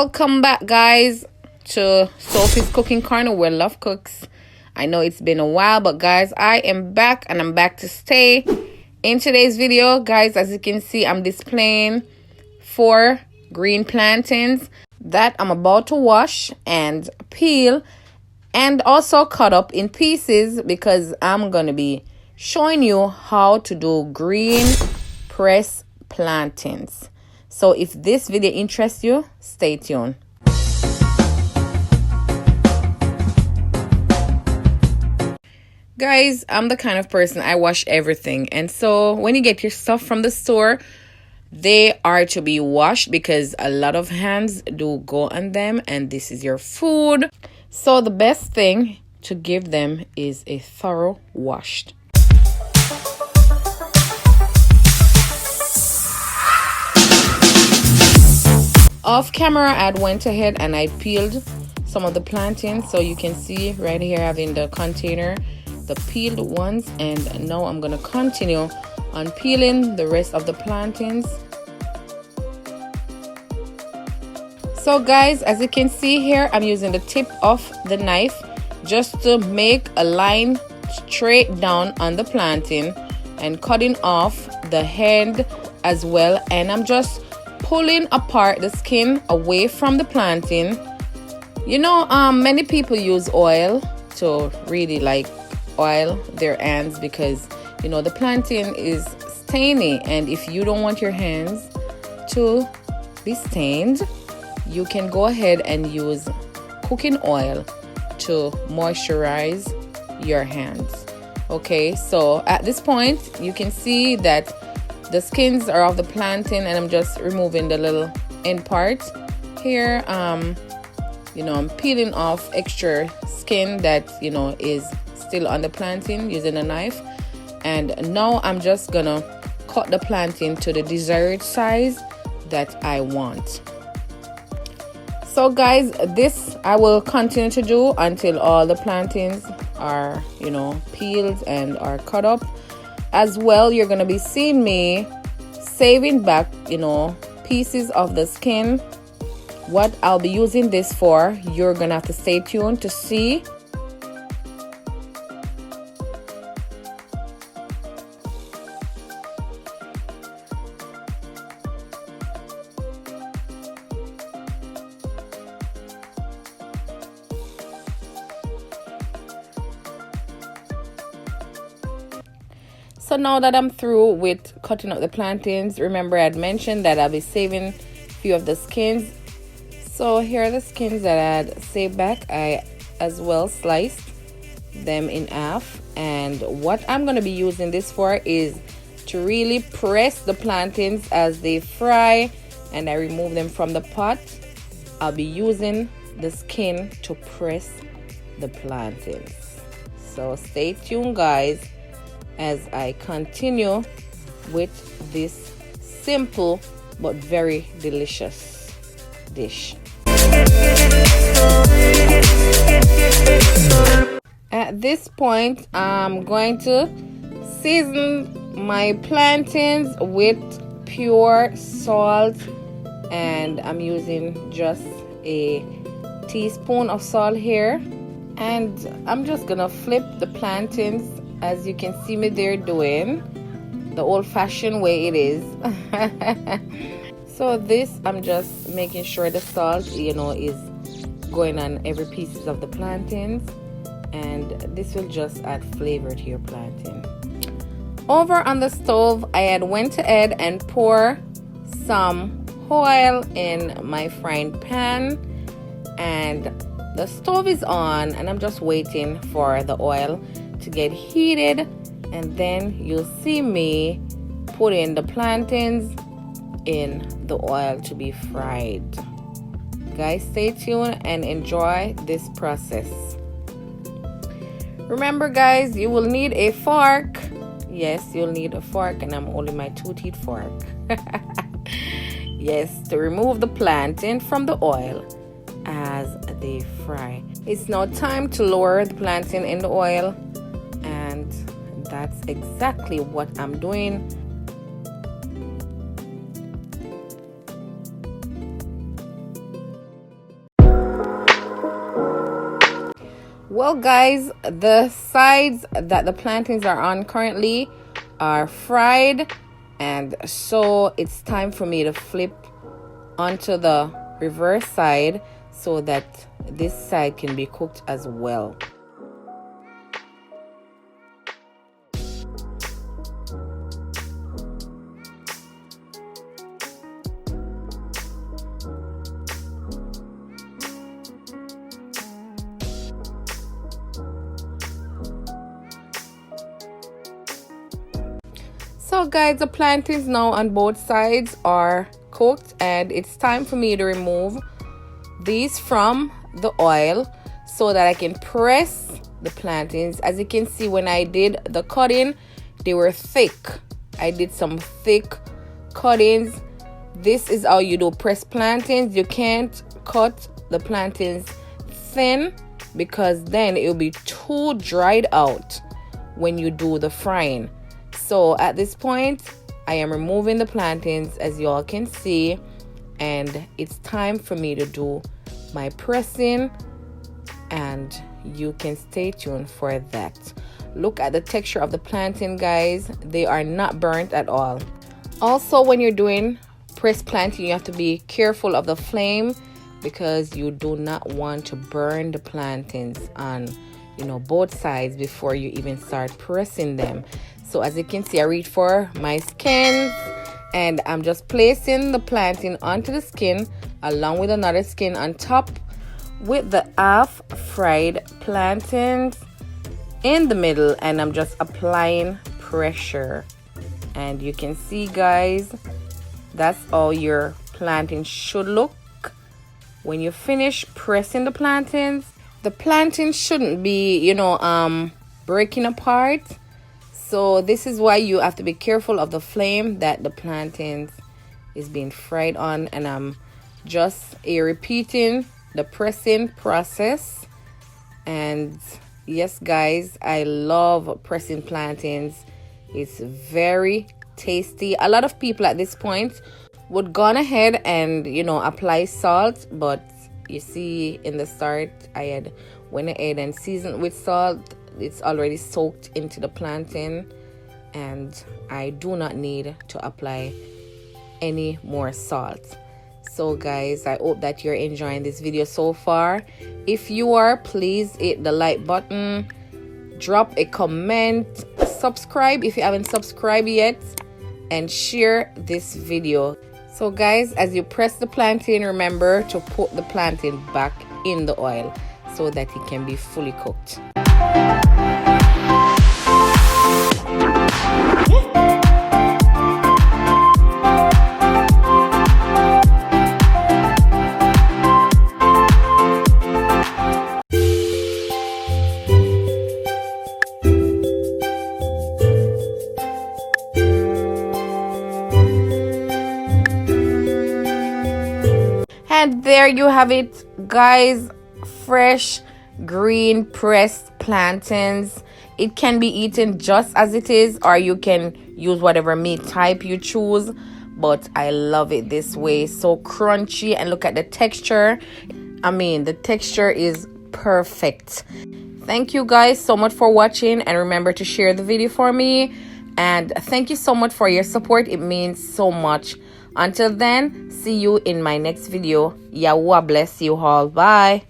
Welcome back, guys, to Sophie's Cooking Corner, where love cooks. I know it's been a while, but guys, I am back and I'm back to stay. In today's video, guys, as you can see, I'm displaying 4 green plantains that I'm about to wash and peel and also cut up in pieces because I'm going to be showing you how to do green pressed plantains. So if this video interests you, stay tuned. Guys, I'm the kind of person, I wash everything. And so when you get your stuff from the store, they are to be washed because a lot of hands do go on them and this is your food. So the best thing to give them is a thorough wash. Off camera, I went ahead and I peeled some of the plantains. So you can see right here having the container, the peeled ones, and now I'm going to continue on peeling the rest of the plantains. So guys, as you can see here, I'm using the tip of the knife just to make a line straight down on the plantain and cutting off the head as well, and I'm just pulling apart the skin away from the plantain. You know, many people use oil to really oil their hands because, you know, the plantain is stainy, and if you don't want your hands to be stained, you can go ahead and use cooking oil to moisturize your hands. Okay, so at this point you can see that the skins are off the plantain and I'm just removing the little end part here. You know, I'm peeling off extra skin that, you know, is still on the plantain using a knife, and now I'm just gonna cut the plantain to the desired size that I want. So guys, this I will continue to do until all the plantains are, you know, peeled and are cut up. As well, you're gonna be seeing me saving back, you know, pieces of the skin. What I'll be using this for, you're gonna have to stay tuned to see. So now that I'm through with cutting up the plantains, remember I had mentioned that I'll be saving a few of the skins. So here are the skins that I had saved back. I as well sliced them in half, and what I'm going to be using this for is to really press the plantains as they fry and I remove them from the pot. I'll be using the skin to press the plantains. So stay tuned, guys, as I continue with this simple but very delicious dish. At this point, I'm going to season my plantains with pure salt, and I'm using just a teaspoon of salt here, and I'm just gonna flip the plantains as you can see me there doing the old-fashioned way it is. So this, I'm just making sure the salt, you know, is going on every pieces of the plantains, and this will just add flavor to your plantain. Over on the stove, I had went ahead and pour some oil in my frying pan, and the stove is on, and I'm just waiting for the oil to get heated, and then you'll see me put in the plantains in the oil to be fried. Guys, stay tuned and enjoy this process. Remember, guys, you will need a fork. Yes, you'll need a fork, and I'm holding my 2-teeth fork. Yes, to remove the plantain from the oil as they fry. It's now time to lower the plantain in the oil, and that's exactly what I'm doing. Well guys, the sides that the plantains are on currently are fried, and so it's time for me to flip onto the reverse side so that this side can be cooked as well. So guys, the plantains now on both sides are cooked, and it's time for me to remove these from the oil so that I can press the plantains. As you can see, when I did the cutting, they were thick. I did some thick cuttings. This is how you do press plantains. You can't cut the plantains thin because then it will be too dried out when you do the frying. So at this point, I am removing the plantains, as you all can see, and it's time for me to do my pressing, and you can stay tuned for that. Look at the texture of the plantain, guys. They are not burnt at all. Also, when you're doing pressed plantain, you have to be careful of the flame because you do not want to burn the plantains on, both sides before you even start pressing them. So as you can see, I reach for my skins and I'm just placing the plantain onto the skin along with another skin on top, with the half fried plantains in the middle, and I'm just applying pressure. And you can see, guys, that's how your plantain should look when you finish pressing the plantains. The plantain shouldn't be, breaking apart. So this is why you have to be careful of the flame that the plantains is being fried on. And I'm just repeating the pressing process. And yes, guys, I love pressing plantains. It's very tasty. A lot of people at this point would go ahead and, apply salt. But you see, in the start, I had went ahead and seasoned with salt. It's already soaked into the plantain, and I do not need to apply any more salt. So guys, I hope that you're enjoying this video so far. If you are, please hit the like button, drop a comment, subscribe if you haven't subscribed yet, and share this video. So guys, as you press the plantain, remember to put the plantain back in the oil so that it can be fully cooked. And there you have it, guys. Fresh green pressed plantains. It can be eaten just as it is, or you can use whatever meat type you choose, but I love it this way. So crunchy, and look at the texture. The texture is perfect. Thank you guys so much for watching, and remember to share the video for me. And thank you so much for your support. It means so much. Until then, see you in my next video. Yahweh bless you all. Bye.